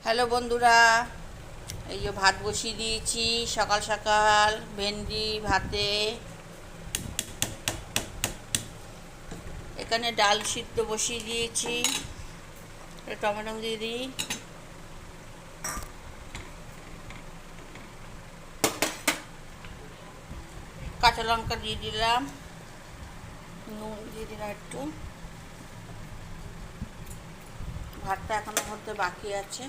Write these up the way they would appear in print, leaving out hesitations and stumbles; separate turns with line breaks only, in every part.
Hello বন্ধুরা, এই যে ভাত বসিয়ে দিয়েছি সকাল সকাল। ভেন্ডি ভাতে, এখানে ডাল সিদ্ধ বসিয়ে দিয়েছি। টমেটো দিয়ে দিই, কাঁচা লঙ্কা দিয়ে দিলাম, নুন দিয়ে দিলাম একটু। ভাতটা এখনো হতে বাকি আছে।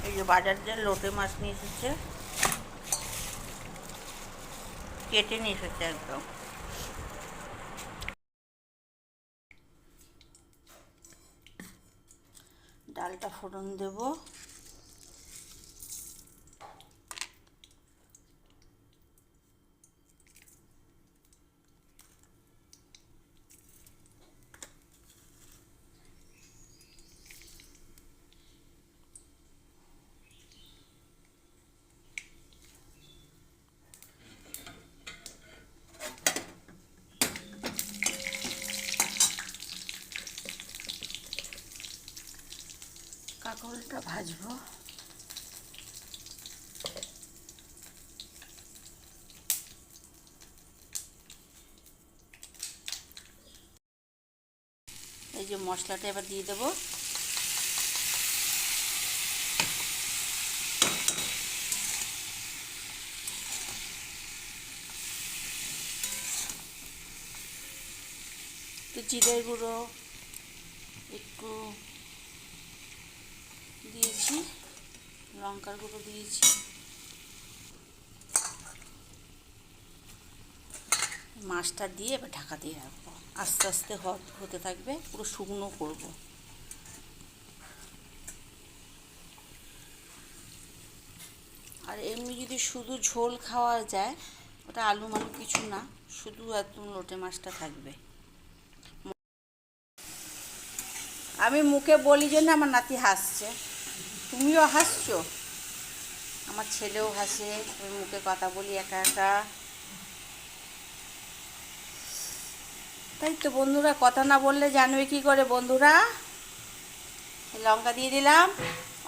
এই যে বাজার দিয়ে লোটে মাছ নিয়ে এসেছে, কেটে নিয়ে এসেছে একদম। ডালটা ফোড়ন দেব। কাঁকরোলটা ভাজবো। এই যে মশলাটা এবার দিয়ে দেবো। একটু জিরের গুঁড়ো একটু দিয়েছি, লঙ্কার গুঁড়ো দিয়েছি। মাছটা দিয়ে এবার ঢাকা দিয়ে রাখবো, আস্তে আস্তে হতে থাকবে, পুরো শুকনো করব। আর এমনি যদি শুধু ঝোল খাওয়া যায়, ওটা আলু মালু কিছু না, শুধু একদম লোটে মাছটা থাকবে। আমি মুখে বলি জন্য আমার নাতি হাসছে, তুমিও হাসছো, আমার ছেলেও হাসে। আমি মুখে কথা বলি একা একা। তাই তো বন্ধুরা, কথা না বললে জানবে কি করে বন্ধুরা। লঙ্কা দিয়ে দিলাম।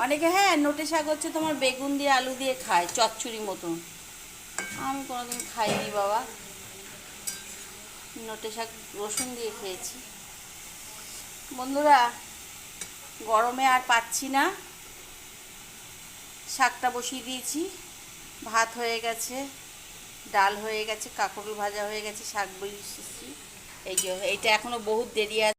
অনেকে হ্যাঁ নোটে শাক হচ্ছে তোমার বেগুন দিয়ে আলু দিয়ে খায় চচ্চড়ি মতন, আমি কোনোদিন খাইনি বাবা। নোটে শাক রসুন দিয়ে খেয়েছি। বন্ধুরা, গরমে আর পাচ্ছি না, শাকটা বসিয়ে দিয়েছি, ভাত হয়ে গেছে, ডাল হয়ে গেছে, কাঁকরোল ভাজা হয়ে গেছে, শাক বসিয়েছি। এই যে এইটা এখনো বহুত দেরি আছে।